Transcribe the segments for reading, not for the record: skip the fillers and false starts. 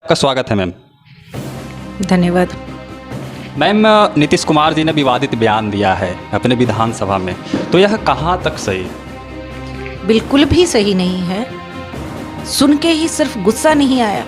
आपका स्वागत है मैम। धन्यवाद। मैम, नीतीश कुमार जी ने विवादित बयान दिया है अपने विधानसभा में, तो यह कहाँ तक सही? बिल्कुल भी सही नहीं है। सुन के ही सिर्फ गुस्सा नहीं आया,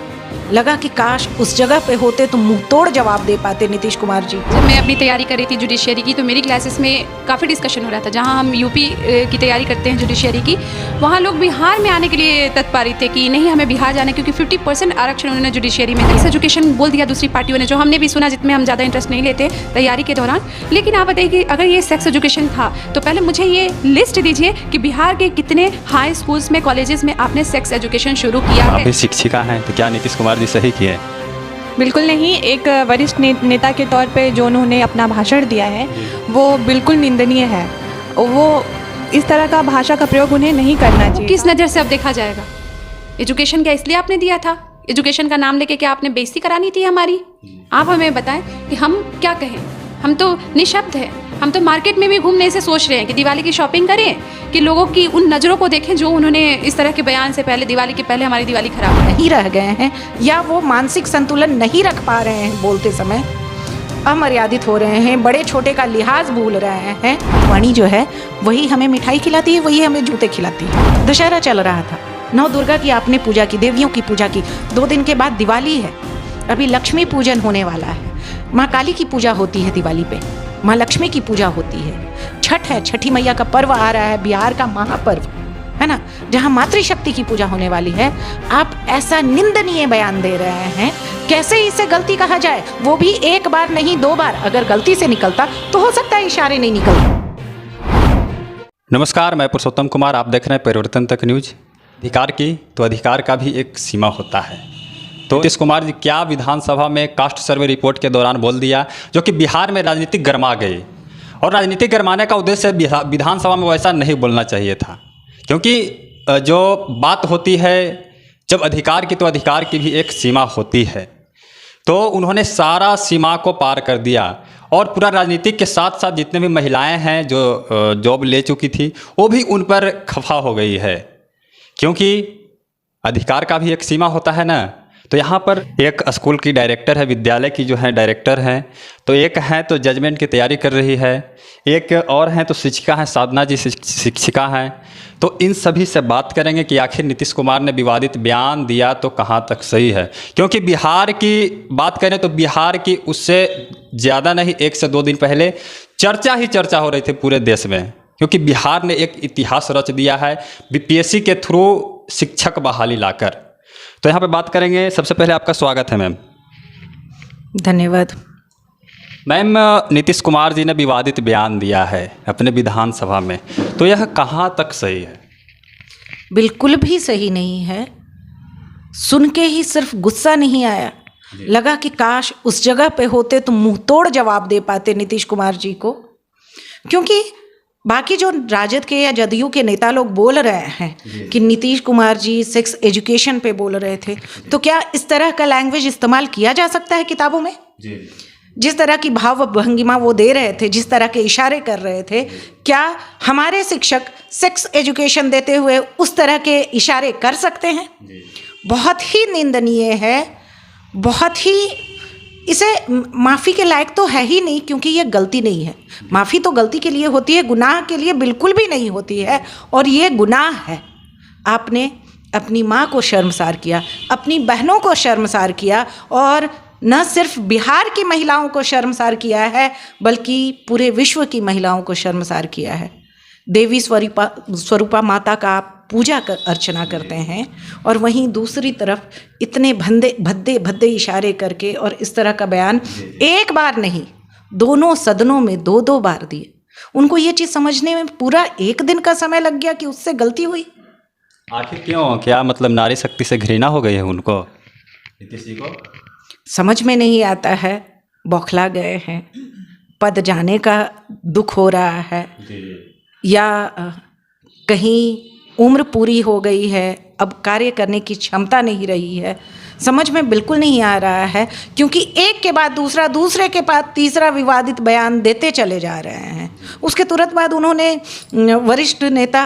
लगा कि काश उस जगह पे होते तो मुंह तोड़ जवाब दे पाते नीतीश कुमार जी। जब मैं अपनी तैयारी कर रही थी जुडिशियरी की, तो मेरी क्लासेस में काफ़ी डिस्कशन हो रहा था। जहां हम यूपी की तैयारी करते हैं जुडिशियरी की, वहां लोग बिहार में आने के लिए तत्पर थे कि नहीं, हमें बिहार जाना है, क्योंकि 50% आरक्षण उन्होंने जुडिशियरी में सेक्स एजुकेशन बोल दिया दूसरी पार्टियों ने, जो हमने भी सुना, जिसमें हम ज़्यादा इंटरेस्ट नहीं लेते तैयारी के दौरान। लेकिन आप बताइए कि अगर ये सेक्स एजुकेशन था तो पहले मुझे ये लिस्ट दीजिए कि बिहार के कितने हाई स्कूल्स में, कॉलेजेस में आपने सेक्स एजुकेशन शुरू किया है। आप भी शिक्षिका हैं, तो क्या नीतीश कुमार जी सही किए? बिल्कुल नहीं। एक वरिष्ठ नेता के तौर पे जो उन्होंने अपना भाषण दिया है वो बिल्कुल निंदनीय है। वो इस तरह का भाषा का प्रयोग उन्हें नहीं करना चाहिए। किस नज़र से अब देखा जाएगा? एजुकेशन क्या इसलिए आपने दिया था? एजुकेशन का नाम लेके क्या आपने बेइज्जती करानी थी हमारी? आप हमें बताएं कि हम क्या कहें। हम तो निशब्द हैं। हम तो मार्केट में भी घूमने से सोच रहे हैं कि दिवाली की शॉपिंग करें, कि लोगों की उन नज़रों को देखें जो उन्होंने इस तरह के बयान से पहले, दिवाली के पहले हमारी दिवाली खराब है। नहीं रह गए हैं, या वो मानसिक संतुलन नहीं रख पा रहे हैं, बोलते समय अमर्यादित हो रहे हैं, बड़े छोटे का लिहाज भूल रहे हैं। वाणी जो है वही हमें मिठाई खिलाती है, वही हमें जूते खिलाती है। दशहरा चल रहा था, नौ दुर्गा की आपने पूजा की, देवियों की पूजा की। 2 दिन के बाद दिवाली है, अभी लक्ष्मी पूजन होने वाला है। माँ काली की पूजा होती है दिवाली पे, माँ लक्ष्मी की पूजा होती है। छठ है, छठी मैया का पर्व आ रहा है, बिहार का महापर्व है ना, जहाँ मातृशक्ति की पूजा होने वाली है। आप ऐसा निंदनीय बयान दे रहे हैं, कैसे इसे गलती कहा जाए? वो भी 1 बार नहीं 2 बार। अगर गलती से निकलता तो हो सकता है इशारे नहीं निकलता। नमस्कार, मैं पुरुषोत्तम कुमार, आप देख रहे हैं परिवर्तन तक न्यूज। अधिकार की तो अधिकार का भी एक सीमा होता है। तो नीतीश कुमार जी क्या विधानसभा में कास्ट सर्वे रिपोर्ट के दौरान बोल दिया, जो कि बिहार में राजनीतिक गरमा गई। और राजनीतिक गरमाने का उद्देश्य विधानसभा में वैसा नहीं बोलना चाहिए था, क्योंकि जो बात होती है जब अधिकार की, तो अधिकार की भी एक सीमा होती है। तो उन्होंने सारा सीमा को पार कर दिया, और पूरा राजनीतिक के साथ साथ जितने भी महिलाएं हैं जो जॉब ले चुकी थी, वो भी उन पर खफा हो गई है, क्योंकि अधिकार का भी एक सीमा होता है ना। तो यहाँ पर एक स्कूल की डायरेक्टर है, विद्यालय की जो है डायरेक्टर हैं, तो एक हैं तो जजमेंट की तैयारी कर रही है, एक और हैं तो शिक्षिका हैं, साधना जी शिक्षिका हैं। तो इन सभी से बात करेंगे कि आखिर नीतीश कुमार ने विवादित बयान दिया तो कहाँ तक सही है। क्योंकि बिहार की बात करें तो बिहार की उससे ज़्यादा नहीं, 1 से 2 दिन पहले चर्चा ही चर्चा हो रही थी पूरे देश में, क्योंकि बिहार ने एक इतिहास रच दिया है बीपीएससी के थ्रू शिक्षक बहाली लाकर। तो यहाँ पे बात करेंगे। सबसे पहले आपका स्वागत है मैम। धन्यवाद। मैम, नीतीश कुमार जी ने विवादित बयान दिया है अपने विधानसभा में, तो यह कहाँ तक सही है? बिल्कुल भी सही नहीं है। सुन के ही सिर्फ गुस्सा नहीं आया, लगा कि काश उस जगह पे होते तो मुंह तोड़ जवाब दे पाते नीतीश कुमार जी को। क्योंकि बाकी जो राजद के या जदयू के नेता लोग बोल रहे हैं कि नीतीश कुमार जी सेक्स एजुकेशन पे बोल रहे थे, तो क्या इस तरह का लैंग्वेज इस्तेमाल किया जा सकता है किताबों में? जिस तरह की भाव भंगिमा वो दे रहे थे, जिस तरह के इशारे कर रहे थे, क्या हमारे शिक्षक सेक्स एजुकेशन देते हुए उस तरह के इशारे कर सकते हैं? बहुत ही निंदनीय है, बहुत ही, इसे माफ़ी के लायक तो है ही नहीं, क्योंकि ये गलती नहीं है। माफ़ी तो गलती के लिए होती है, गुनाह के लिए बिल्कुल भी नहीं होती है, और ये गुनाह है। आपने अपनी माँ को शर्मसार किया, अपनी बहनों को शर्मसार किया, और न सिर्फ बिहार की महिलाओं को शर्मसार किया है, बल्कि पूरे विश्व की महिलाओं को शर्मसार किया है। देवी स्वरूपा माता का आप पूजा अर्चना करते हैं, और वहीं दूसरी तरफ इतने भद्दे इशारे करके और इस तरह का बयान 1 बार नहीं, दोनों सदनों में 2-2 बार दिए। उनको ये चीज़ समझने में पूरा 1 दिन का समय लग गया कि उससे गलती हुई। आखिर क्यों? क्या मतलब नारी शक्ति से घृणा हो गई है उनको, नीतीश जी को? समझ में नहीं आता है, बौखला गए हैं, पद जाने का दुख हो रहा है, या कहीं उम्र पूरी हो गई है, अब कार्य करने की क्षमता नहीं रही है। समझ में बिल्कुल नहीं आ रहा है, क्योंकि एक के बाद दूसरा, दूसरे के बाद तीसरा विवादित बयान देते चले जा रहे हैं। उसके तुरंत बाद उन्होंने वरिष्ठ नेता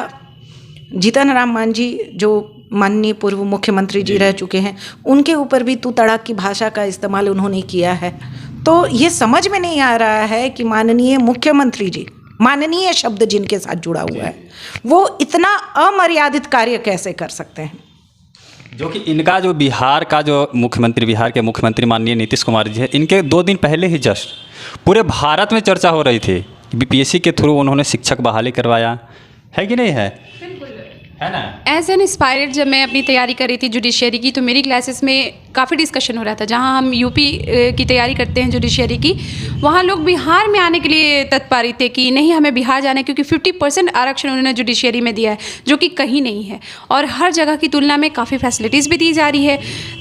जीतन राम मांझी जो माननीय पूर्व मुख्यमंत्री जी रह चुके हैं, उनके ऊपर भी तू तड़ाक की भाषा का इस्तेमाल उन्होंने किया है। तो ये समझ में नहीं आ रहा है कि माननीय मुख्यमंत्री जी, माननीय शब्द जिनके साथ जुड़ा हुआ है, वो इतना अमर्यादित कार्य कैसे कर सकते हैं। जो कि इनका जो बिहार के मुख्यमंत्री माननीय नीतीश कुमार जी है, इनके 2 दिन पहले ही जस्ट पूरे भारत में चर्चा हो रही थी कि बीपीएससी के थ्रू उन्होंने शिक्षक बहाली करवाया है कि नहीं है ना। एज एन इंस्पायर्ड जब मैं अपनी तैयारी कर रही थी जुडिशियरी की, तो मेरी क्लासेस में काफ़ी डिस्कशन हो रहा था। जहाँ हम यूपी की तैयारी करते हैं जुडिशियरी की, वहाँ लोग बिहार में आने के लिए तत्पर थे कि नहीं हमें बिहार जाना है, क्योंकि 50% आरक्षण उन्होंने जुडिशियरी में दिया है, जो कि कहीं नहीं है और हर जगह की तुलना में काफ़ी फैसिलिटीज़ भी दी जा रही है।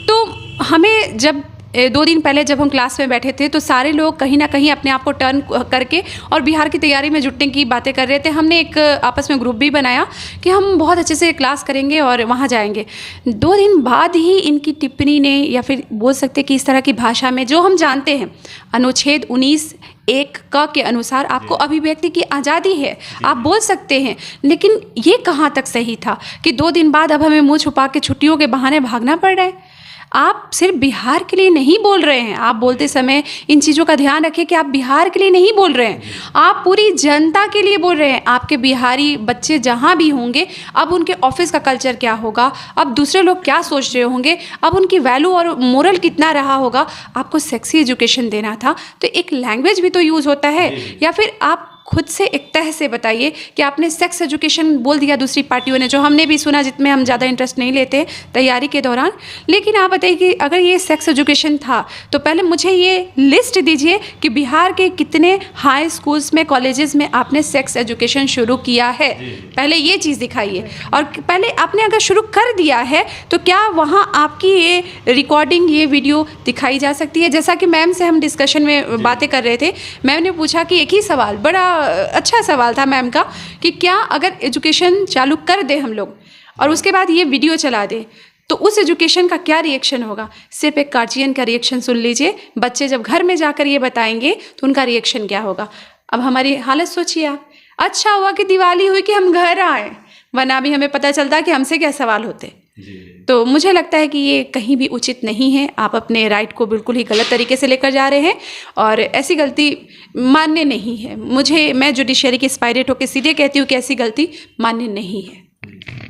तो हमें जब 2 दिन पहले जब हम क्लास में बैठे थे, तो सारे लोग कहीं ना कहीं अपने आप को टर्न करके और बिहार की तैयारी में जुटने की बातें कर रहे थे। हमने एक आपस में ग्रुप भी बनाया कि हम बहुत अच्छे से क्लास करेंगे और वहाँ जाएंगे। 2 दिन बाद ही इनकी टिप्पणी ने, या फिर बोल सकते कि इस तरह की भाषा में, जो हम जानते हैं अनुच्छेद 19(1) के अनुसार आपको अभिव्यक्ति की आज़ादी है, आप बोल सकते हैं, लेकिन ये कहाँ तक सही था कि 2 दिन बाद अब हमें मुँह छुपा के छुट्टियों के बहाने भागना पड़ रहा है। आप सिर्फ बिहार के लिए नहीं बोल रहे हैं, आप बोलते समय इन चीज़ों का ध्यान रखें कि आप बिहार के लिए नहीं बोल रहे हैं, आप पूरी जनता के लिए बोल रहे हैं। आपके बिहारी बच्चे जहाँ भी होंगे, अब उनके ऑफिस का कल्चर क्या होगा, अब दूसरे लोग क्या सोच रहे होंगे, अब उनकी वैल्यू और मोरल कितना रहा होगा। आपको सेक्सी एजुकेशन देना था तो एक लैंग्वेज भी तो यूज़ होता है, या फिर आप खुद से एक तह से बताइए कि आपने सेक्स एजुकेशन बोल दिया दूसरी पार्टियों ने, जो हमने भी सुना, जिसमें हम ज़्यादा इंटरेस्ट नहीं लेते तैयारी के दौरान। लेकिन आप बताइए कि अगर ये सेक्स एजुकेशन था तो पहले मुझे ये लिस्ट दीजिए कि बिहार के कितने हाई स्कूल्स में, कॉलेजेस में आपने सेक्स एजुकेशन शुरू किया है, पहले ये चीज़ दिखाइए। और पहले आपने अगर शुरू कर दिया है तो क्या वहाँ आपकी ये रिकॉर्डिंग, ये वीडियो दिखाई जा सकती है। जैसा कि मैम से हम डिस्कशन में बातें कर रहे थे, मैम ने पूछा कि एक ही सवाल, बड़ा अच्छा सवाल था मैम का, कि क्या अगर एजुकेशन चालू कर दे हम लोग और उसके बाद ये वीडियो चला दे तो उस एजुकेशन का क्या रिएक्शन होगा। सिर्फ एक गार्जियन का रिएक्शन सुन लीजिए, बच्चे जब घर में जाकर ये बताएंगे तो उनका रिएक्शन क्या होगा। अब हमारी हालत सोचिए आप। अच्छा हुआ कि दिवाली हुई कि हम घर आए, वरना भी हमें पता चलता कि हमसे क्या सवाल होते। तो मुझे लगता है कि ये कहीं भी उचित नहीं है। आप अपने राइट को बिल्कुल ही गलत तरीके से लेकर जा रहे हैं और ऐसी गलती मान्य नहीं है। मैं जुडिशरी की एस्पायरेट होकर सीधे कहती हूँ कि ऐसी गलती मान्य नहीं है।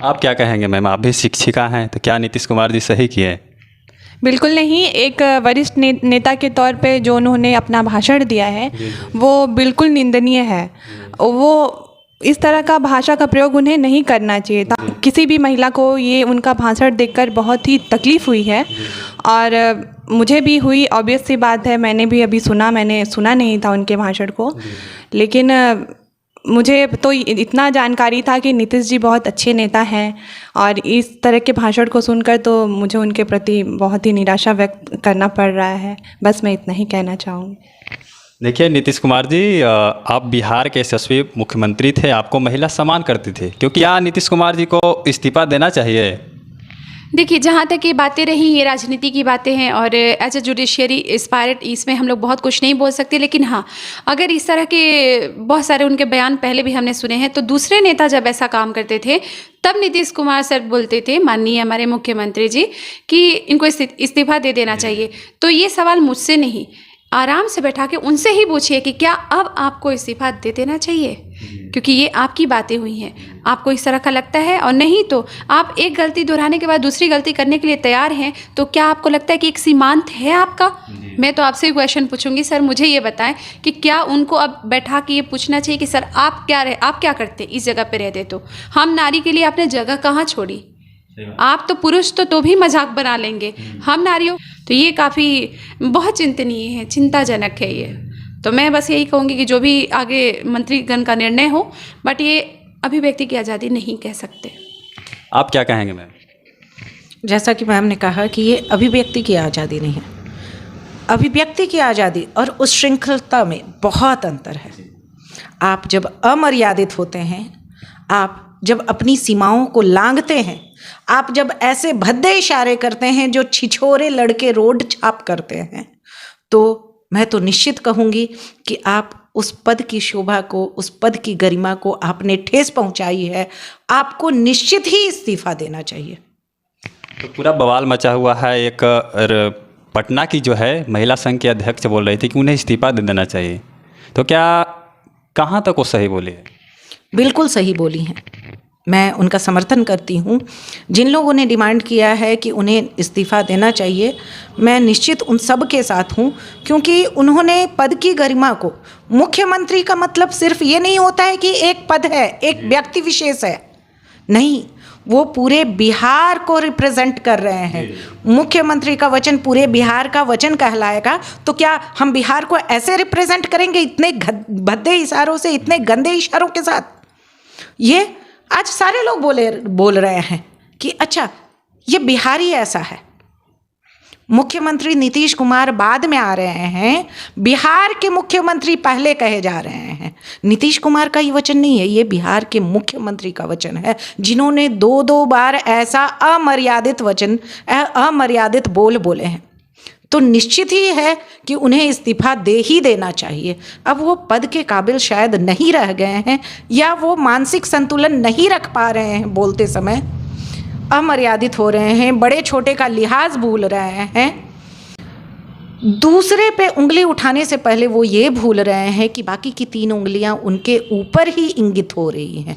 आप क्या कहेंगे मैम, आप भी शिक्षिका हैं, तो क्या नीतीश कुमार जी सही किए? बिल्कुल नहीं। एक वरिष्ठ नेता के तौर पे जो उन्होंने अपना भाषण दिया है वो बिल्कुल निंदनीय है। वो इस तरह का भाषा का प्रयोग उन्हें नहीं करना चाहिए था। किसी भी महिला को ये उनका भाषण देखकर बहुत ही तकलीफ़ हुई है और मुझे भी हुई, ऑब्वियस सी बात है। मैंने भी अभी सुना, मैंने सुना नहीं था उनके भाषण को, लेकिन मुझे तो इतना जानकारी था कि नीतीश जी बहुत अच्छे नेता हैं और इस तरह के भाषण को सुनकर तो मुझे उनके प्रति बहुत ही निराशा व्यक्त करना पड़ रहा है। बस मैं इतना ही कहना चाहूँगी। देखिए नीतीश कुमार जी, आप बिहार के यशस्वी मुख्यमंत्री थे, आपको महिला सम्मान करती थी, क्योंकि क्या नीतीश कुमार जी को इस्तीफा देना चाहिए? देखिए, जहाँ तक ये बातें रही, ये राजनीति की बातें हैं और एज ए जुडिशियरी एस्पायरेट इसमें हम लोग बहुत कुछ नहीं बोल सकते। लेकिन हाँ, अगर इस तरह के बहुत सारे उनके बयान पहले भी हमने सुने हैं, तो दूसरे नेता जब ऐसा काम करते थे तब नीतीश कुमार सर बोलते थे, माननीय हमारे मुख्यमंत्री जी, कि इनको इस्तीफा दे देना चाहिए। तो ये सवाल मुझसे नहीं, आराम से बैठा के उनसे ही पूछिए कि क्या अब आपको इस्तीफा दे देना चाहिए, क्योंकि ये आपकी बातें हुई हैं। आपको इस तरह का लगता है, और नहीं तो आप एक गलती दोहराने के बाद दूसरी गलती करने के लिए तैयार हैं, तो क्या आपको लगता है कि एक सीमांत है आपका? मैं तो आपसे क्वेश्चन पूछूंगी, सर मुझे ये बताएं कि क्या उनको अब बैठा के ये पूछना चाहिए कि सर आप क्या करते इस जगह पे रहते? तो हम नारी के लिए आपने जगह कहाँ छोड़ी? आप तो पुरुष तो भी मजाक बना लेंगे, हम नारियों। तो ये काफ़ी बहुत चिंतनीय है, चिंताजनक है ये। तो मैं बस यही कहूँगी कि जो भी आगे मंत्रीगण का निर्णय हो, बट ये अभिव्यक्ति की आज़ादी नहीं कह सकते। आप क्या कहेंगे मैम? जैसा कि मैम ने कहा कि ये अभिव्यक्ति की आज़ादी नहीं है। अभिव्यक्ति की आज़ादी और उस श्रृंखलता में बहुत अंतर है। आप जब अमर्यादित होते हैं, आप जब अपनी सीमाओं को लांघते हैं, आप जब ऐसे भद्दे इशारे करते हैं जो छिछोरे लड़के रोड छाप करते हैं, तो मैं तो निश्चित कहूँगी कि आप उस पद की शोभा को, उस पद की गरिमा को आपने ठेस पहुंचाई है, आपको निश्चित ही इस्तीफा देना चाहिए। तो पूरा बवाल मचा हुआ है। एक पटना की जो है महिला संघ के अध्यक्ष बोल रही थी कि उन्हें इस्तीफा दे देना चाहिए, तो क्या कहाँ तक वो सही बोली है? बिल्कुल सही बोली हैं, मैं उनका समर्थन करती हूँ। जिन लोगों ने डिमांड किया है कि उन्हें इस्तीफ़ा देना चाहिए, मैं निश्चित उन सब के साथ हूँ, क्योंकि उन्होंने पद की गरिमा को, मुख्यमंत्री का मतलब सिर्फ ये नहीं होता है कि एक पद है, एक व्यक्ति विशेष है, नहीं, वो पूरे बिहार को रिप्रेजेंट कर रहे हैं। मुख्यमंत्री का वचन पूरे बिहार का वचन कहलाएगा, तो क्या हम बिहार को ऐसे रिप्रेजेंट करेंगे इतने भद्दे इशारों से, इतने गंदे इशारों के साथ? ये आज सारे लोग बोल रहे हैं कि अच्छा ये बिहार ही ऐसा है। मुख्यमंत्री नीतीश कुमार बाद में आ रहे हैं, बिहार के मुख्यमंत्री पहले कहे जा रहे हैं। नीतीश कुमार का ये वचन नहीं है, ये बिहार के मुख्यमंत्री का वचन है, जिन्होंने दो बार ऐसा अमर्यादित वचन, अमर्यादित बोले हैं। तो निश्चित ही है कि उन्हें इस्तीफा दे ही देना चाहिए। अब वो पद के काबिल शायद नहीं रह गए हैं, या वो मानसिक संतुलन नहीं रख पा रहे हैं, बोलते समय अमर्यादित हो रहे हैं, बड़े छोटे का लिहाज भूल रहे हैं, दूसरे पे उंगली उठाने से पहले वो ये भूल रहे हैं कि बाकी की 3 उंगलियां उनके ऊपर ही इंगित हो रही हैं।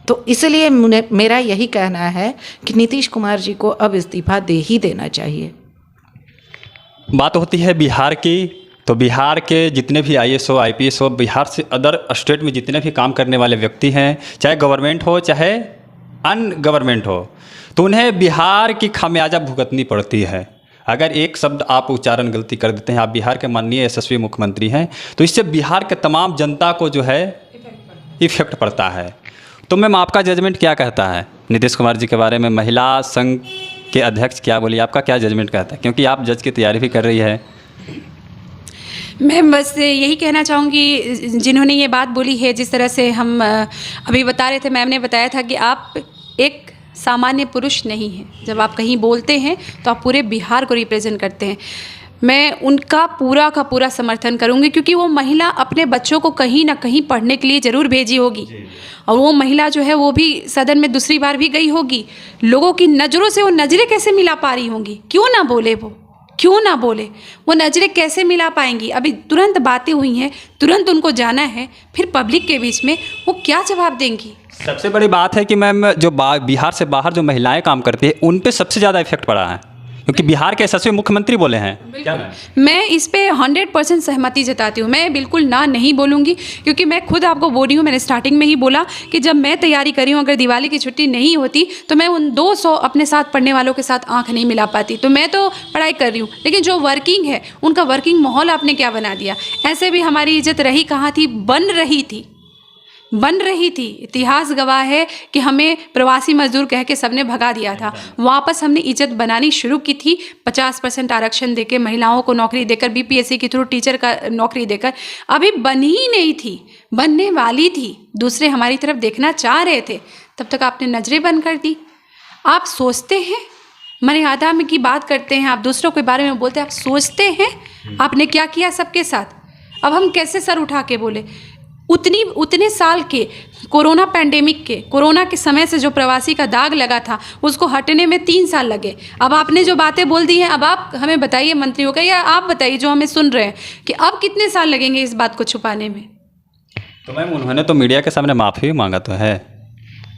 तो इसलिए मेरा यही कहना है कि नीतीश कुमार जी को अब इस्तीफा दे ही देना चाहिए। बात होती है बिहार की, तो बिहार के जितने भी IAS हो, IPS हो, बिहार से अदर स्टेट में जितने भी काम करने वाले व्यक्ति हैं, चाहे गवर्नमेंट हो चाहे अनगवर्नमेंट हो, तो उन्हें बिहार की खामियाजा भुगतनी पड़ती है। अगर एक शब्द आप उच्चारण गलती कर देते हैं, आप बिहार के माननीय यशस्वी मुख्यमंत्री हैं, तो इससे बिहार के तमाम जनता को जो है इफेक्ट पड़ता है। तो मैम आपका जजमेंट क्या कहता है नीतीश कुमार जी के बारे में? महिला संघ के अध्यक्ष क्या बोली, आपका क्या जजमेंट कहता है, क्योंकि आप जज की तैयारी भी कर रही है? मैं बस यही कहना चाहूँगी, जिन्होंने ये बात बोली है, जिस तरह से हम अभी बता रहे थे, मैम ने बताया था कि आप एक सामान्य पुरुष नहीं हैं। जब आप कहीं बोलते हैं तो आप पूरे बिहार को रिप्रेजेंट करते हैं। मैं उनका पूरा का पूरा समर्थन करूंगी, क्योंकि वो महिला अपने बच्चों को कहीं ना कहीं पढ़ने के लिए ज़रूर भेजी होगी, और वो महिला जो है वो भी सदन में दूसरी बार भी गई होगी। लोगों की नज़रों से वो नज़रें कैसे मिला पा रही होंगी? क्यों ना बोले क्यों ना बोले? वो नज़रें कैसे मिला पाएंगी? अभी तुरंत बातें हुई हैं, तुरंत उनको जाना है, फिर पब्लिक के बीच में वो क्या जवाब देंगी? सबसे बड़ी बात है कि मैम जो बिहार से बाहर जो महिलाएं काम करती है, उन पे सबसे ज़्यादा इफेक्ट पड़ा है, क्योंकि बिहार के यशस्वी मुख्यमंत्री बोले हैं। क्या मैं इस पे 100% सहमति जताती हूँ। मैं बिल्कुल ना नहीं बोलूँगी, क्योंकि मैं खुद आपको बोल रही हूँ, मैंने स्टार्टिंग में ही बोला कि जब मैं तैयारी करी हूँ, अगर दिवाली की छुट्टी नहीं होती तो मैं उन 200 अपने साथ पढ़ने वालों के साथ आंख नहीं मिला पाती। तो मैं तो पढ़ाई कर रही हूँ, लेकिन जो वर्किंग है उनका वर्किंग माहौल आपने क्या बना दिया। ऐसे भी हमारी इज्जत रही कहाँ थी? बन रही थी। इतिहास गवाह है कि हमें प्रवासी मजदूर कह के सबने भगा दिया था। वापस हमने इज्जत बनानी शुरू की थी, 50% आरक्षण देके, महिलाओं को नौकरी देकर, BPSC के थ्रू टीचर का नौकरी देकर। अभी बनी ही नहीं थी, बनने वाली थी। दूसरे हमारी तरफ देखना चाह रहे थे, तब तक आपने नजरें बंद कर दी। आप सोचते हैं, मर्यादा में की बात करते हैं, आप दूसरों के बारे में बोलते हैं, आप सोचते हैं आपने क्या किया सबके साथ? अब हम कैसे सर उठा के बोले? उतने साल के कोरोना पैंडेमिक के, कोरोना के समय से जो प्रवासी का दाग लगा था, उसको हटने में 3 साल लगे। अब आपने जो बातें बोल दी हैं, अब आप हमें बताइए, मंत्रियों का, या आप बताइए जो हमें सुन रहे हैं, कि अब कितने साल लगेंगे इस बात को छुपाने में? तो मैम उन्होंने तो मीडिया के सामने माफ़ी मांगा तो है।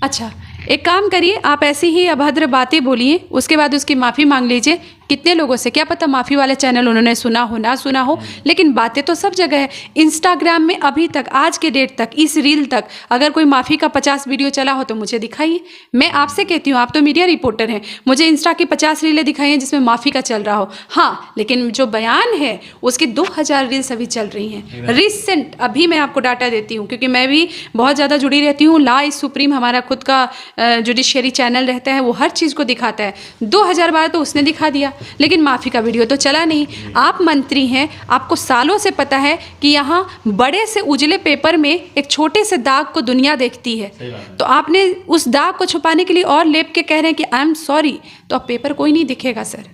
अच्छा, एक काम करिए, आप ऐसी ही अभद्र बातें बोलिए, उसके बाद उसकी माफ़ी मांग लीजिए। कितने लोगों से, क्या पता माफ़ी वाले चैनल उन्होंने सुना हो ना सुना हो, लेकिन बातें तो सब जगह है। इंस्टाग्राम में अभी तक, आज के डेट तक, इस रील तक अगर कोई माफ़ी का 50 वीडियो चला हो तो मुझे दिखाइए। मैं आपसे कहती हूँ, आप तो मीडिया रिपोर्टर हैं, मुझे इंस्टा की 50 रीलें दिखाइए जिसमें माफ़ी का चल रहा हो। हाँ, लेकिन जो बयान है उसकी 2000 रील्स अभी चल रही हैं रिसेंट। अभी मैं आपको डाटा देती हूँ, क्योंकि मैं भी बहुत ज़्यादा जुड़ी रहती हूँ। लॉ इज सुप्रीम हमारा खुद का जुडिशियरी चैनल रहता है, वो हर चीज़ को दिखाता है। 2000 बार तो उसने दिखा दिया, लेकिन माफ़ी का वीडियो तो चला नहीं। आप मंत्री हैं, आपको सालों से पता है कि यहाँ बड़े से उजले पेपर में एक छोटे से दाग को दुनिया देखती है, तो आपने उस दाग को छुपाने के लिए और लेप के कह रहे हैं कि आई एम सॉरी, तो अब पेपर कोई नहीं दिखेगा सर।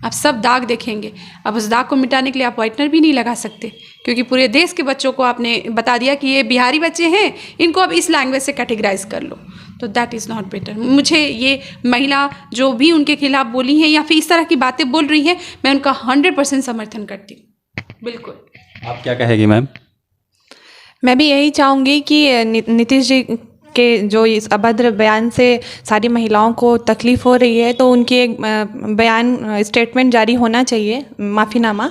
आप सब दाग देखेंगे। अब उस दाग को मिटाने के लिए आप व्हाइटनर भी नहीं लगा सकते, क्योंकि पूरे देश के बच्चों को आपने बता दिया कि ये बिहारी बच्चे हैं, इनको अब इस लैंग्वेज से कैटेगराइज कर लो। तो दैट इज़ नॉट बेटर। मुझे ये महिला जो भी उनके खिलाफ बोली है या फिर इस तरह की बातें बोल रही है, मैं उनका 100% समर्थन करती हूँ। बिल्कुल। आप क्या कहेगी मैम? मैं भी यही चाहूँगी कि नीतीश जी के जो इस अभद्र बयान से सारी महिलाओं को तकलीफ़ हो रही है, तो उनकी एक बयान स्टेटमेंट जारी होना चाहिए, माफ़ीनामा,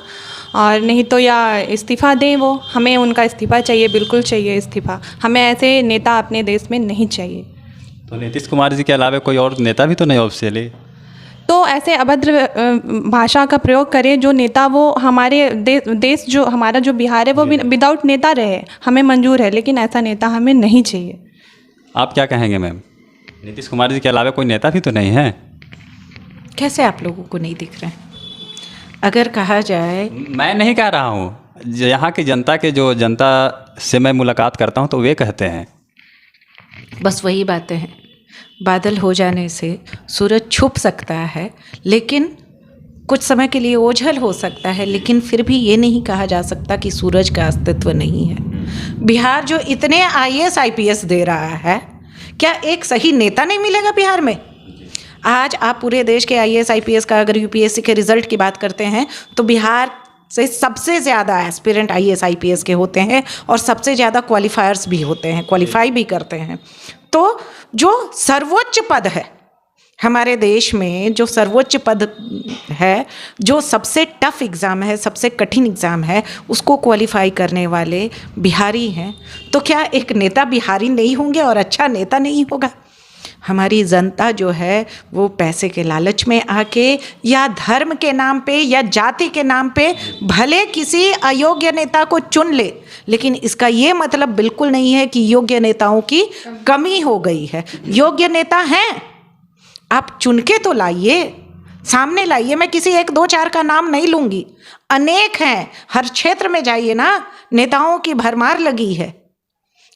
और नहीं तो या इस्तीफ़ा दें वो। हमें उनका इस्तीफ़ा चाहिए, बिल्कुल चाहिए इस्तीफ़ा। हमें ऐसे नेता अपने देश में नहीं चाहिए। तो नीतीश कुमार जी के अलावा कोई और नेता भी तो नहीं ऑफिशियली? तो ऐसे अभद्र भाषा का प्रयोग करें जो नेता, वो हमारे देश जो हमारा जो बिहार है वो विदाउट नेता रहे, हमें मंजूर है, लेकिन ऐसा नेता हमें नहीं चाहिए। आप क्या कहेंगे मैम? नीतीश कुमार जी के अलावा कोई नेता भी तो नहीं है? कैसे आप लोगों को नहीं दिख रहे हैं? अगर कहा जाए, मैं नहीं कह रहा हूँ, यहाँ की जनता के जो जनता से मैं मुलाकात करता हूँ तो वे कहते हैं। बस वही बातें हैं। बादल हो जाने से सूरज छुप सकता है, लेकिन कुछ समय के लिए ओझल हो सकता है, लेकिन फिर भी ये नहीं कहा जा सकता कि सूरज का अस्तित्व नहीं है। बिहार जो इतने IAS IPS दे रहा है, क्या एक सही नेता नहीं मिलेगा बिहार में? आज आप पूरे देश के IAS IPS का अगर UPSC के रिजल्ट की बात करते हैं तो बिहार से सबसे ज़्यादा एस्पिरेंट IAS IPS के होते हैं और सबसे ज़्यादा क्वालिफायर्स भी होते हैं, क्वालिफाई भी करते हैं। तो जो सर्वोच्च पद है हमारे देश में, जो सर्वोच्च पद है, जो सबसे टफ एग्ज़ाम है, सबसे कठिन एग्ज़ाम है, उसको क्वालिफाई करने वाले बिहारी हैं। तो क्या एक नेता बिहारी नहीं होंगे और अच्छा नेता नहीं होगा? हमारी जनता जो है वो पैसे के लालच में आके या धर्म के नाम पे या जाति के नाम पे भले किसी अयोग्य नेता को चुन ले, लेकिन इसका ये मतलब बिल्कुल नहीं है कि योग्य नेताओं की कमी हो गई है। योग्य नेता हैं, आप चुन के तो लाइए, सामने लाइए। मैं किसी 1 2 4 का नाम नहीं लूँगी, अनेक हैं। हर क्षेत्र में जाइए ना, नेताओं की भरमार लगी है।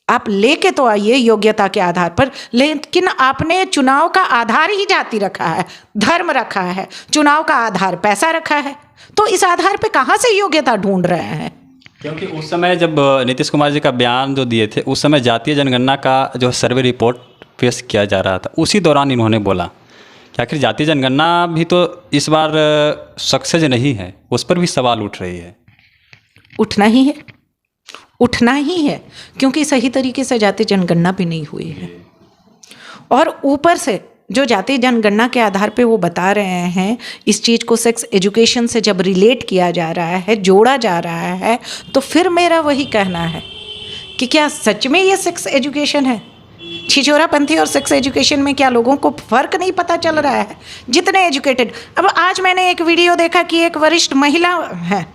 आप लेके तो आइए योग्यता के आधार पर, लेकिन आपने चुनाव का आधार ही जाति रखा है, धर्म रखा है, चुनाव का आधार पैसा रखा है। तो इस आधार पे कहाँ से योग्यता ढूंढ रहे हैं? क्योंकि उस समय जब नीतीश कुमार जी का बयान जो दिए थे, उस समय जातीय जनगणना का जो सर्वे रिपोर्ट पेश किया जा रहा था, उसी दौरान इन्होंने बोला कि आखिर जातीय जनगणना भी तो इस बार सक्सेस नहीं है, उस पर भी सवाल उठ रही है। उठना ही है, उठना ही है, क्योंकि सही तरीके से जातीय जनगणना भी नहीं हुई है। और ऊपर से जो जातीय जनगणना के आधार पे वो बता रहे हैं, इस चीज़ को सेक्स एजुकेशन से जब रिलेट किया जा रहा है, जोड़ा जा रहा है, तो फिर मेरा वही कहना है कि क्या सच में ये सेक्स एजुकेशन है? छिछोरापंथी और सेक्स एजुकेशन में क्या लोगों को फ़र्क नहीं पता चल रहा है? जितने एजुकेटेड, अब आज मैंने एक वीडियो देखा कि एक वरिष्ठ महिला है,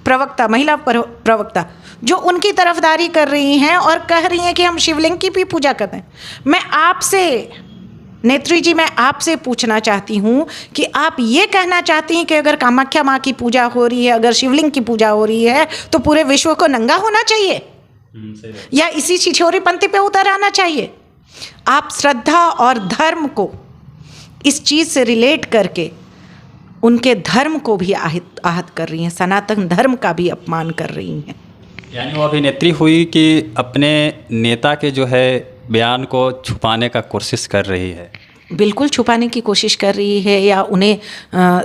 प्रवक्ता, महिला प्रवक्ता, जो उनकी तरफदारी कर रही हैं और कह रही हैं कि हम शिवलिंग की भी पूजा करते हैं। मैं आपसे, नेत्री जी, मैं आपसे पूछना चाहती हूँ कि आप ये कहना चाहती हैं कि अगर कामाख्या माँ की पूजा हो रही है, अगर शिवलिंग की पूजा हो रही है, तो पूरे विश्व को नंगा होना चाहिए या इसी छिछोरी पंथी पे उतर आना चाहिए? आप श्रद्धा और धर्म को इस चीज़ से रिलेट करके उनके धर्म को भी आहत कर रही हैं, सनातन धर्म का भी अपमान कर रही हैं। यानी वो अभिनेत्री हुई कि अपने नेता के जो है बयान को छुपाने का कोशिश कर रही है। बिल्कुल छुपाने की कोशिश कर रही है या उन्हें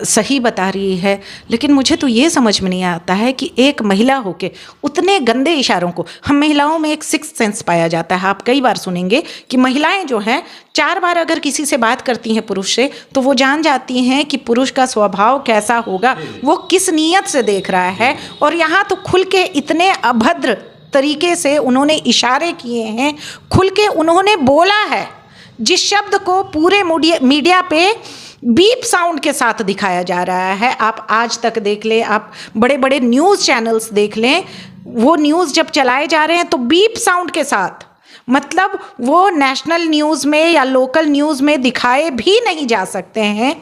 सही बता रही है, लेकिन मुझे तो ये समझ में नहीं आता है कि एक महिला होके उतने गंदे इशारों को, हम महिलाओं में एक सिक्स्थ सेंस पाया जाता है। आप कई बार सुनेंगे कि महिलाएं जो हैं 4 बार अगर किसी से बात करती हैं पुरुष से, तो वो जान जाती हैं कि पुरुष का स्वभाव कैसा होगा, वो किस नीयत से देख रहा है। और यहाँ तो खुल के इतने अभद्र तरीके से उन्होंने इशारे किए हैं, खुल के उन्होंने बोला है, जिस शब्द को पूरे मीडिया पे बीप साउंड के साथ दिखाया जा रहा है। आप आज तक देख लें, आप बड़े बड़े न्यूज़ चैनल्स देख लें, वो न्यूज़ जब चलाए जा रहे हैं तो बीप साउंड के साथ, मतलब वो नेशनल न्यूज़ में या लोकल न्यूज़ में दिखाए भी नहीं जा सकते हैं।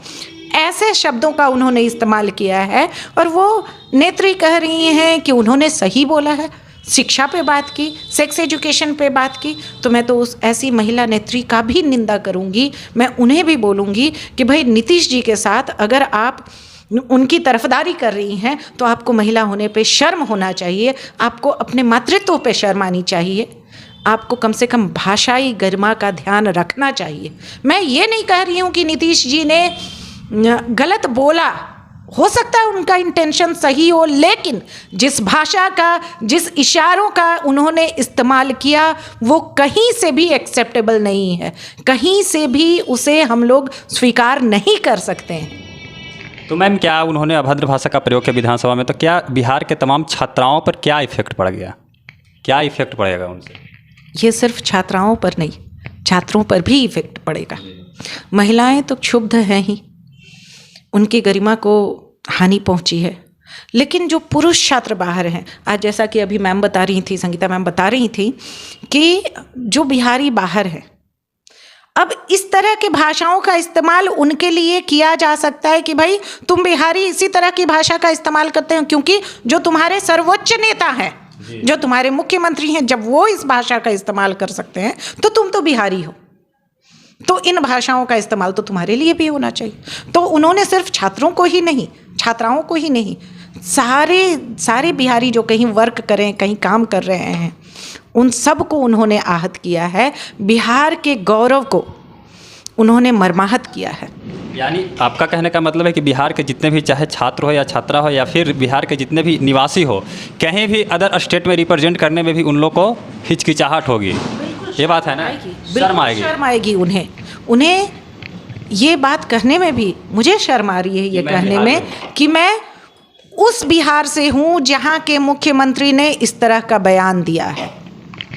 ऐसे शब्दों का उन्होंने इस्तेमाल किया है और वो नेत्री कह रही हैं कि उन्होंने सही बोला है। शिक्षा पे बात की, सेक्स एजुकेशन पे बात की, तो मैं तो उस ऐसी महिला नेत्री का भी निंदा करूंगी। मैं उन्हें भी बोलूंगी कि भाई नीतीश जी के साथ अगर आप उनकी तरफदारी कर रही हैं, तो आपको महिला होने पे शर्म होना चाहिए, आपको अपने मातृत्व पे शर्म आनी चाहिए, आपको कम से कम भाषाई गरिमा का ध्यान रखना चाहिए। मैं ये नहीं कह रही हूँ कि नीतीश जी ने गलत बोला, हो सकता है उनका इंटेंशन सही हो, लेकिन जिस भाषा का, जिस इशारों का उन्होंने इस्तेमाल किया वो कहीं से भी एक्सेप्टेबल नहीं है, कहीं से भी उसे हम लोग स्वीकार नहीं कर सकते हैं। तो मैम, क्या उन्होंने अभद्र भाषा का प्रयोग किया विधानसभा में, तो क्या बिहार के तमाम छात्राओं पर क्या इफेक्ट पड़ गया, क्या इफेक्ट पड़ेगा उनसे? ये सिर्फ छात्राओं पर नहीं, छात्रों पर भी इफेक्ट पड़ेगा। महिलाएं तो क्षुब्ध हैं ही, उनकी गरिमा को हानि पहुंची है, लेकिन जो पुरुष छात्र बाहर हैं, आज जैसा कि अभी मैम बता रही थी, संगीता मैम बता रही थी कि जो बिहारी बाहर हैं, अब इस तरह की भाषाओं का इस्तेमाल उनके लिए किया जा सकता है कि भाई तुम बिहारी इसी तरह की भाषा का इस्तेमाल करते हो, क्योंकि जो तुम्हारे सर्वोच्च नेता हैं, जो तुम्हारे मुख्यमंत्री हैं, जब वो इस भाषा का इस्तेमाल कर सकते हैं तो तुम तो बिहारी हो, तो इन भाषाओं का इस्तेमाल तो तुम्हारे लिए भी होना चाहिए। तो उन्होंने सिर्फ छात्रों को ही नहीं, छात्राओं को ही नहीं, सारे बिहारी जो कहीं वर्क करें, कहीं काम कर रहे हैं, उन सब को उन्होंने आहत किया है, बिहार के गौरव को उन्होंने मर्माहत किया है। यानी आपका कहने का मतलब है कि बिहार के जितने भी, चाहे छात्र हो या छात्रा हो या फिर बिहार के जितने भी निवासी हो, कहीं भी अदर स्टेट में रिप्रेजेंट करने में भी उन लोग को हिचकिचाहट होगी, ये बात है ना? शर्म आएगी उन्हें ये बात कहने में भी, मुझे शर्म आ रही है ये कहने में कि मैं उस बिहार से हूँ जहाँ के मुख्यमंत्री ने इस तरह का बयान दिया है।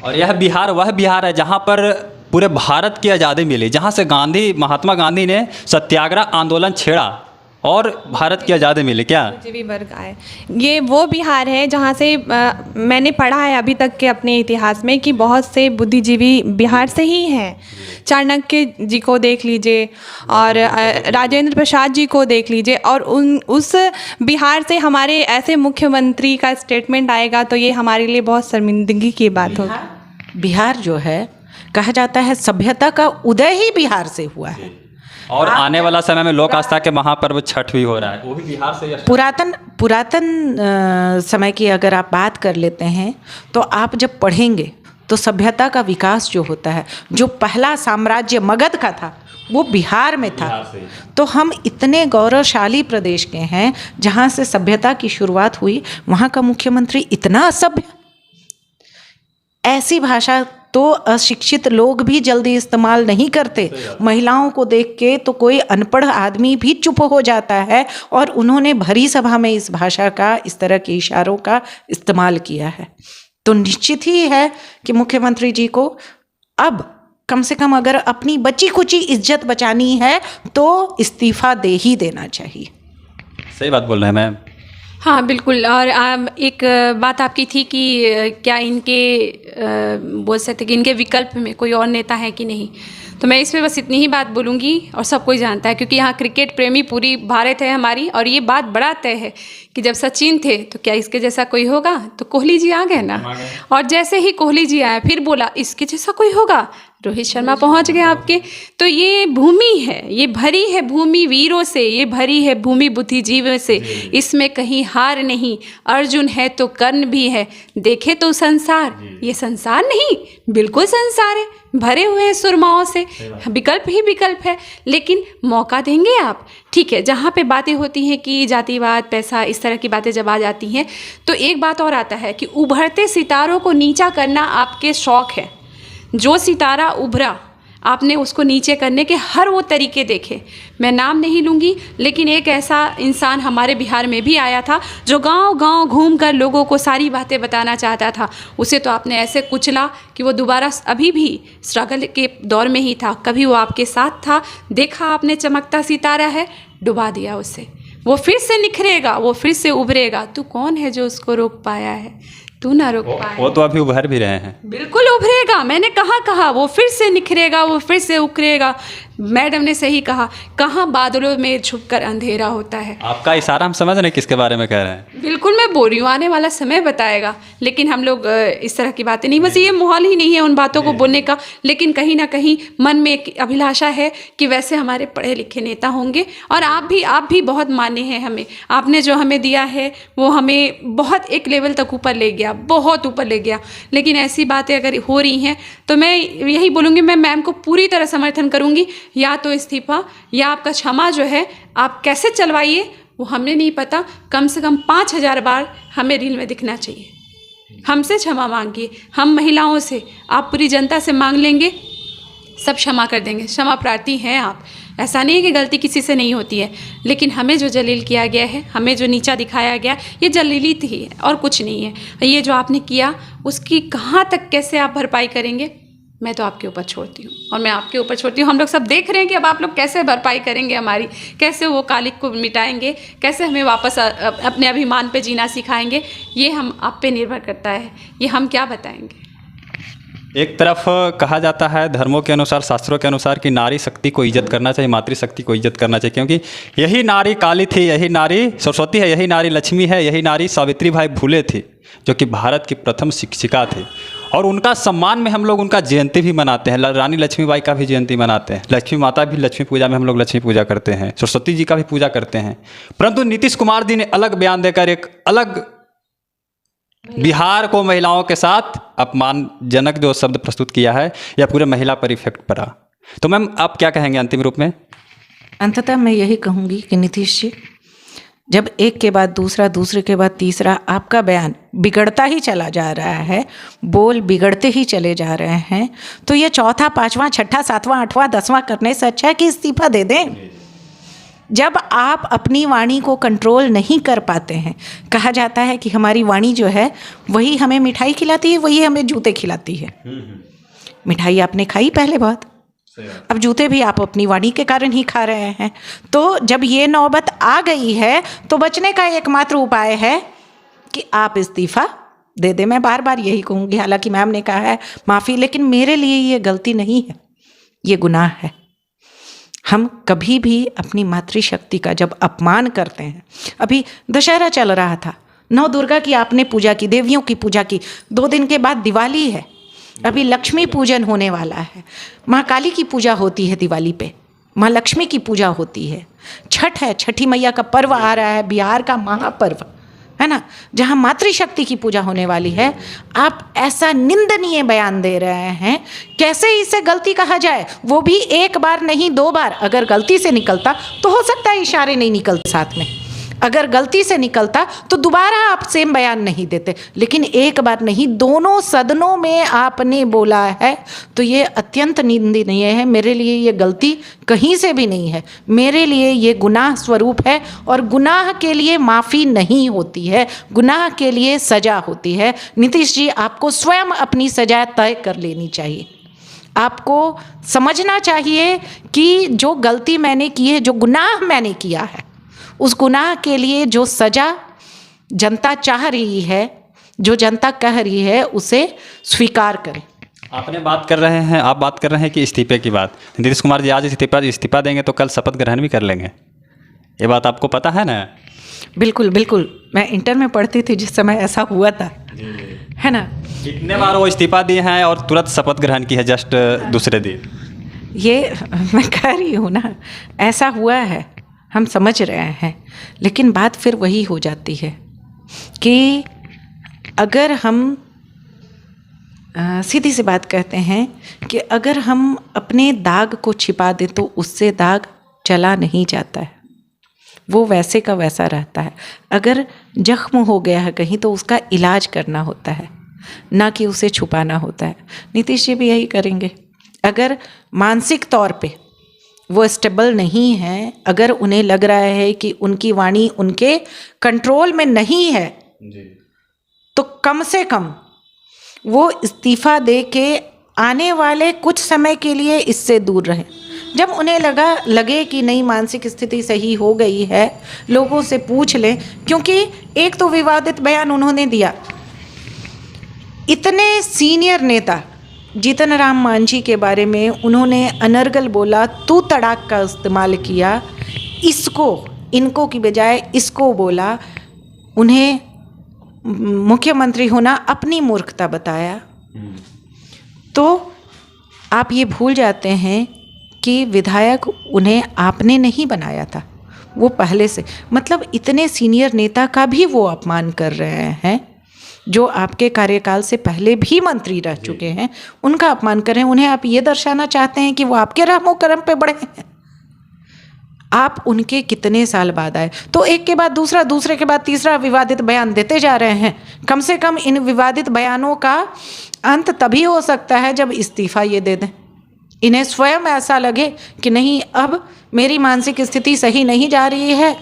और यह बिहार वह बिहार है जहाँ पर पूरे भारत की आज़ादी मिली, जहाँ से महात्मा गांधी ने सत्याग्रह आंदोलन छेड़ा और भारत की आज़ादी मिली। क्या बुद्धिजीवी वर्ग आए, ये वो बिहार है जहाँ से मैंने पढ़ा है अभी तक के अपने इतिहास में कि बहुत से बुद्धिजीवी बिहार से ही हैं। चाणक्य जी को देख लीजिए और राजेंद्र प्रसाद जी को देख लीजिए, और उस बिहार से हमारे ऐसे मुख्यमंत्री का स्टेटमेंट आएगा तो ये हमारे लिए बहुत शर्मिंदगी की बात होगी। बिहार जो है, कहा जाता है सभ्यता का उदय ही बिहार से हुआ है, और आने वाला समय में लोक आस्था के महापर्व छठ भी हो रहा है, वो भी बिहार से। पुरातन समय की अगर आप बात कर लेते हैं तो आप जब पढ़ेंगे तो सभ्यता का विकास जो होता है, जो पहला साम्राज्य मगध का था वो बिहार में था। तो हम इतने गौरवशाली प्रदेश के हैं जहाँ से सभ्यता की शुरुआत हुई, वहाँ का मुख्यमंत्री इतना असभ्य। ऐसी भाषा तो अशिक्षित लोग भी जल्दी इस्तेमाल नहीं करते, महिलाओं को देख के तो कोई अनपढ़ आदमी भी चुप हो जाता है, और उन्होंने भरी सभा में इस भाषा का, इस तरह के इशारों का इस्तेमाल किया है। तो निश्चित ही है कि मुख्यमंत्री जी को अब कम से कम अगर अपनी बची कुची इज्जत बचानी है तो इस्तीफा दे ही देना चाहिए। सही बात बोल रहे हैं मैम। हाँ बिल्कुल। और एक बात आपकी थी कि क्या इनके बोल सकते कि इनके विकल्प में कोई और नेता है कि नहीं, तो मैं इसमें बस इतनी ही बात बोलूँगी, और सब कोई जानता है क्योंकि यहाँ क्रिकेट प्रेमी पूरी भारत है हमारी, और ये बात बड़ा तय है कि जब सचिन थे तो क्या इसके जैसा कोई होगा, तो कोहली जी आ गए ना, और जैसे ही कोहली जी आए फिर बोला इसके जैसा कोई होगा, रोहित शर्मा पहुंच गए आपके। तो ये भूमि है, ये भरी है भूमि वीरों से, ये भरी है भूमि बुद्धिजीवियों से, इसमें कहीं हार नहीं। अर्जुन है तो कर्ण भी है, देखे तो संसार, ये संसार नहीं बिल्कुल संसार है, भरे हुए हैं सुरमाओं से, विकल्प ही विकल्प है। लेकिन मौका देंगे आप, ठीक है। जहाँ पे बातें होती हैं कि जातिवाद, पैसा, इस तरह की बातें जब आ जाती हैं तो एक बात और आता है कि उभरते सितारों को नीचा करना आपके शौक है। जो सितारा उभरा आपने उसको नीचे करने के हर वो तरीके देखे। मैं नाम नहीं लूँगी, लेकिन एक ऐसा इंसान हमारे बिहार में भी आया था जो गांव-गांव घूमकर लोगों को सारी बातें बताना चाहता था। उसे तो आपने ऐसे कुचला कि वो दोबारा अभी भी स्ट्रगल के दौर में ही था। कभी वो आपके साथ था, देखा आपने चमकता सितारा है, डुबा दिया उसे। वो फिर से निखरेगा, वो फिर से उभरेगा। तू कौन है जो उसको रोक पाया है? तू ना रोक पाए। वो तो अभी उभर भी रहे हैं। बिल्कुल उभरेगा, मैंने कहा वो फिर से निखरेगा, वो फिर से उखरेगा। मैडम ने सही कहा, कहाँ बादलों में छुपकर अंधेरा होता है। आपका इशारा हम समझ रहे हैं किसके बारे में कह रहे हैं। बिल्कुल मैं बोल रही हूँ, आने वाला समय बताएगा, लेकिन हम लोग इस तरह की बातें नहीं, बस ये माहौल ही नहीं है उन बातों को बोलने का। लेकिन कहीं ना कहीं मन में एक अभिलाषा है कि वैसे हमारे पढ़े लिखे नेता होंगे, और आप भी बहुत माने हैं हमें। आपने जो हमें दिया है वो हमें बहुत एक लेवल तक ऊपर ले गया, बहुत ऊपर ले गया। लेकिन ऐसी बातें अगर हो रही हैं तो मैं यही बोलूँगी, मैं मैम को पूरी तरह समर्थन करूँगी, या तो इस्तीफा या आपका क्षमा जो है आप कैसे चलवाइए वो हमें नहीं पता, कम से कम 5000 बार हमें रील में दिखना चाहिए। हमसे क्षमा मांगिए, हम महिलाओं से, आप पूरी जनता से मांग लेंगे, सब क्षमा कर देंगे। क्षमा प्रार्थी हैं आप, ऐसा नहीं है कि गलती किसी से नहीं होती है, लेकिन हमें जो जलील किया गया है, हमें जो नीचा दिखाया गया, ये जलीली थी है और कुछ नहीं है। ये जो आपने किया उसकी कहाँ तक कैसे आप भरपाई करेंगे, मैं तो आपके ऊपर छोड़ती हूँ, और मैं आपके ऊपर छोड़ती हूँ। हम लोग सब देख रहे हैं कि अब आप लोग कैसे भरपाई करेंगे हमारी, कैसे वो कालिक को मिटाएंगे, कैसे हमें वापस अपने अभिमान पे जीना सिखाएंगे। ये हम आप पे निर्भर करता है, ये हम क्या बताएंगे। एक तरफ कहा जाता है धर्मों के अनुसार, शास्त्रों के अनुसार कि नारी शक्ति को इज्जत करना चाहिए, मातृशक्ति को इज्जत करना चाहिए, क्योंकि यही नारी काली थी, यही नारी सरस्वती है, यही नारी लक्ष्मी है, यही नारी सावित्री बाई फुले थी, जो कि भारत की प्रथम शिक्षिका थी। और उनका सम्मान में हम लोग उनका जयंती भी मनाते हैं। रानी लक्ष्मीबाई का भी जयंती मनाते हैं, लक्ष्मी माता भी, लक्ष्मी पूजा में हम लोग लक्ष्मी पूजा करते हैं, सरस्वती जी का भी पूजा करते हैं। परंतु नीतीश कुमार जी ने अलग बयान देकर एक अलग बिहार को महिलाओं के साथ अपमानजनक जो शब्द प्रस्तुत किया है, या पूरे महिला पर इफेक्ट पड़ा। तो मैम आप क्या कहेंगे अंतिम रूप में? अंततः मैं यही कहूँगी कि नीतीश जी, जब एक के बाद दूसरा, दूसरे के बाद तीसरा आपका बयान बिगड़ता ही चला जा रहा है, बोल बिगड़ते ही चले जा रहे हैं, तो ये चौथा, पाँचवां, छठा, सातवां, आठवां, 10वां करने से अच्छा है कि इस्तीफा दे दें। जब आप अपनी वाणी को कंट्रोल नहीं कर पाते हैं, कहा जाता है कि हमारी वाणी जो है वही हमें मिठाई खिलाती है, वही हमें जूते खिलाती है। मिठाई आपने खाई पहले बहुत, अब जूते भी आप अपनी वाणी के कारण ही खा रहे हैं। तो जब ये नौबत आ गई है तो बचने का एकमात्र उपाय है कि आप इस्तीफा दे दें। मैं बार बार यही कहूँगी, हालांकि मैम ने कहा है माफ़ी, लेकिन मेरे लिए ये गलती नहीं है, ये गुनाह है। हम कभी भी अपनी मातृशक्ति का जब अपमान करते हैं, अभी दशहरा चल रहा था, नौ दुर्गा की आपने पूजा की, देवियों की पूजा की, 2 दिन के बाद दिवाली है, अभी लक्ष्मी पूजन होने वाला है, माँ काली की पूजा होती है दिवाली पे, माँ लक्ष्मी की पूजा होती है, छठ है, छठी मैया का पर्व आ रहा है, बिहार का महापर्व है ना, जहाँ मातृशक्ति की पूजा होने वाली है। आप ऐसा निंदनीय बयान दे रहे हैं, कैसे इसे गलती कहा जाए, वो भी 1 बार नहीं 2 बार। अगर गलती से निकलता तो हो सकता है इशारे नहीं निकलते साथ में, अगर गलती से निकलता तो दोबारा आप सेम बयान नहीं देते, लेकिन 1 बार नहीं, दोनों सदनों में आपने बोला है, तो ये अत्यंत निंदनीय है। मेरे लिए ये गलती कहीं से भी नहीं है, मेरे लिए ये गुनाह स्वरूप है, और गुनाह के लिए माफ़ी नहीं होती है, गुनाह के लिए सज़ा होती है। नीतीश जी, आपको स्वयं अपनी सज़ा तय कर लेनी चाहिए। आपको समझना चाहिए कि जो गलती मैंने की है, जो गुनाह मैंने किया है, उस गुनाह के लिए जो सज़ा जनता चाह रही है, जो जनता कह रही है, उसे स्वीकार करें। आप बात कर रहे हैं कि इस्तीफे की बात। नीतीश कुमार जी आज इस्तीफा देंगे तो कल शपथ ग्रहण भी कर लेंगे, ये बात आपको पता है ना? बिल्कुल बिल्कुल, मैं इंटर में पढ़ती थी जिस समय ऐसा हुआ था, है ना। कितने बार वो इस्तीफा दिए हैं और तुरंत शपथ ग्रहण की है जस्ट दूसरे दिन। ये मैं कह रही हूँ ना, ऐसा हुआ है, हम समझ रहे हैं, लेकिन बात फिर वही हो जाती है कि अगर हम सीधी सी बात कहते हैं कि अगर हम अपने दाग को छिपा दें तो उससे दाग चला नहीं जाता है, वो वैसे का वैसा रहता है। अगर जख्म हो गया है कहीं तो उसका इलाज करना होता है, ना कि उसे छुपाना होता है। नीतीश जी भी यही करेंगे। अगर मानसिक तौर पे वो स्टेबल नहीं है, अगर उन्हें लग रहा है कि उनकी वाणी उनके कंट्रोल में नहीं है जी, तो कम से कम वो इस्तीफा दे के आने वाले कुछ समय के लिए इससे दूर रहें। जब उन्हें लगे कि नहीं, मानसिक स्थिति सही हो गई है, लोगों से पूछ लें, क्योंकि एक तो विवादित बयान उन्होंने दिया, इतने सीनियर नेता जीतन राम मांझी के बारे में उन्होंने अनर्गल बोला, तू तड़ाक का इस्तेमाल किया, इसको इनको की बजाय इसको बोला, उन्हें मुख्यमंत्री होना अपनी मूर्खता बताया। तो आप ये भूल जाते हैं कि विधायक उन्हें आपने नहीं बनाया था, वो पहले से, मतलब इतने सीनियर नेता का भी वो अपमान कर रहे हैं जो आपके कार्यकाल से पहले भी मंत्री रह चुके हैं, उनका अपमान कर रहे हैं। उन्हें आप ये दर्शाना चाहते हैं कि वो आपके रहमो करम पे बढ़े हैं। आप उनके कितने साल बाद आए, तो एक के बाद दूसरा, दूसरे के बाद तीसरा विवादित बयान देते जा रहे हैं। कम से कम इन विवादित बयानों का अंत तभी हो सकता है जब इस्तीफा ये दे दें। इन्हें स्वयं ऐसा लगे कि नहीं, अब मेरी मानसिक स्थिति सही नहीं जा रही है,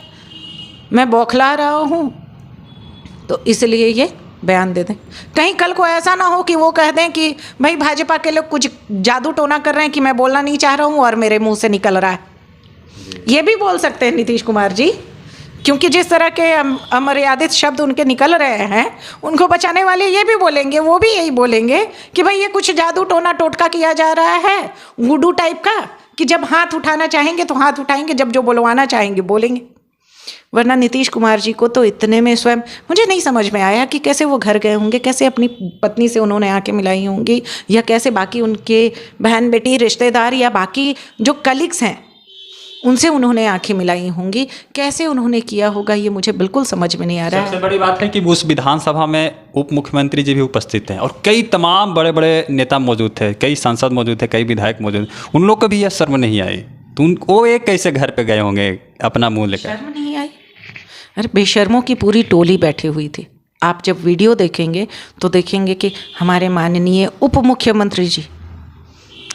मैं बौखला रहा हूँ, तो इसलिए ये बयान दे दें। कहीं कल को ऐसा ना हो कि वो कह दें कि भाई भाजपा के लोग कुछ जादू टोना कर रहे हैं कि मैं बोलना नहीं चाह रहा हूँ और मेरे मुंह से निकल रहा है। ये भी बोल सकते हैं नीतीश कुमार जी, क्योंकि जिस तरह के अमर्यादित शब्द उनके निकल रहे हैं, उनको बचाने वाले ये भी बोलेंगे, वो भी यही बोलेंगे कि भाई ये कुछ जादू टोना टोटका किया जा रहा है, वुडू टाइप का, कि जब हाथ उठाना चाहेंगे तो हाथ उठाएंगे, जब जो बुलवाना चाहेंगे बोलेंगे। वरना नीतीश कुमार जी को तो इतने में स्वयं मुझे नहीं समझ में आया कि कैसे वो घर गए होंगे, कैसे अपनी पत्नी से उन्होंने आंखें मिलाई होंगी, या कैसे बाकी उनके बहन बेटी रिश्तेदार या बाकी जो कलीग्स हैं उनसे उन्होंने आंखें मिलाई होंगी, कैसे उन्होंने किया होगा, ये मुझे बिल्कुल समझ में नहीं आ रहा है। सबसे बड़ी बात है कि उस विधानसभा में उप मुख्यमंत्री जी भी उपस्थित हैं और कई तमाम बड़े बड़े नेता मौजूद थे, कई सांसद मौजूद थे, कई विधायक मौजूद, उन लोग को भी यह शर्म नहीं आई, तो वो एक कैसे घर पे गए होंगे अपना मुंह लेकर? शर्म नहीं आई? अरे बेशर्मों की पूरी टोली बैठी हुई थी। आप जब वीडियो देखेंगे तो देखेंगे कि हमारे माननीय उप मुख्यमंत्री जी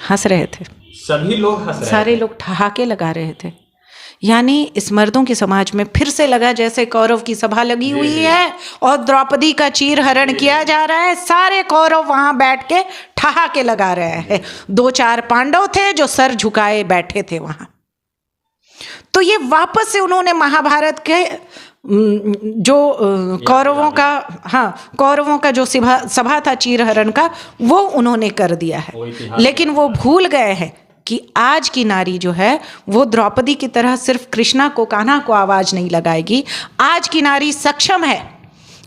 हंस रहे थे, सभी लोग हंस रहे, सारे लोग ठहाके लगा रहे थे। यानी इस मर्दों के समाज में फिर से लगा जैसे कौरव की सभा लगी हुई है और द्रौपदी का चीर हरण किया जा रहा है, सारे कौरव वहां बैठ के ठहाके लगा रहे हैं। 2-4 पांडव थे जो सर झुकाए बैठे थे वहां। तो ये वापस से उन्होंने महाभारत के जो कौरवों का जो सभा था चीर हरण का, वो उन्होंने कर दिया है। लेकिन वो भूल गए हैं कि आज की नारी जो है वो द्रौपदी की तरह सिर्फ कृष्णा को, कान्हा को आवाज नहीं लगाएगी। आज की नारी सक्षम है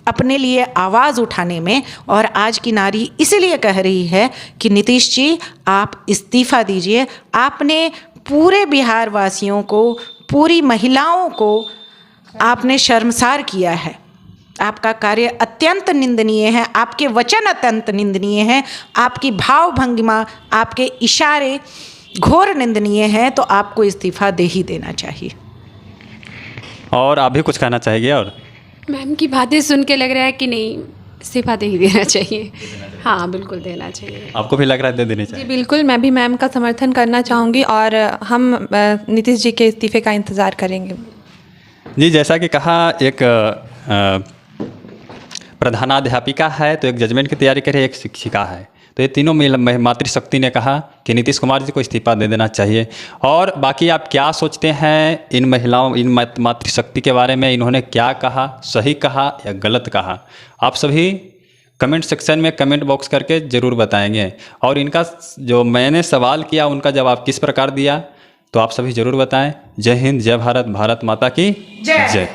अपने लिए आवाज़ उठाने में, और आज की नारी इसीलिए कह रही है कि नीतीश जी आप इस्तीफा दीजिए। आपने पूरे बिहार वासियों को, पूरी महिलाओं को आपने शर्मसार किया है। आपका कार्य अत्यंत निंदनीय है, आपके वचन अत्यंत निंदनीय हैं, आपकी भाव भंगिमा, आपके इशारे घोर निंदनीय हैं, तो आपको इस्तीफा दे ही देना चाहिए। और आप भी कुछ कहना चाहेंगे? और मैम की बातें सुन के लग रहा है कि नहीं, इस्तीफा दे ही देना चाहिए। हाँ बिल्कुल देना चाहिए। आपको भी लग रहा है दे देने जी चाहिए? बिल्कुल, मैं भी मैम का समर्थन करना चाहूँगी और हम नीतीश जी के इस्तीफे का इंतज़ार करेंगे। जी, जैसा कि कहा, एक प्रधानाध्यापिका है तो एक जजमेंट की तैयारी कर रही है, एक शिक्षिका है, तो ये तीनों मातृशक्ति ने कहा कि नीतीश कुमार जी को इस्तीफा दे देना चाहिए। और बाकी आप क्या सोचते हैं इन महिलाओं, इन मातृशक्ति के बारे में? इन्होंने क्या कहा, सही कहा या गलत कहा? आप सभी कमेंट सेक्शन में कमेंट बॉक्स करके ज़रूर बताएंगे। और इनका जो मैंने सवाल किया उनका जवाब किस प्रकार दिया तो आप सभी ज़रूर बताएं। जय हिंद, जय भारत, भारत माता की जय।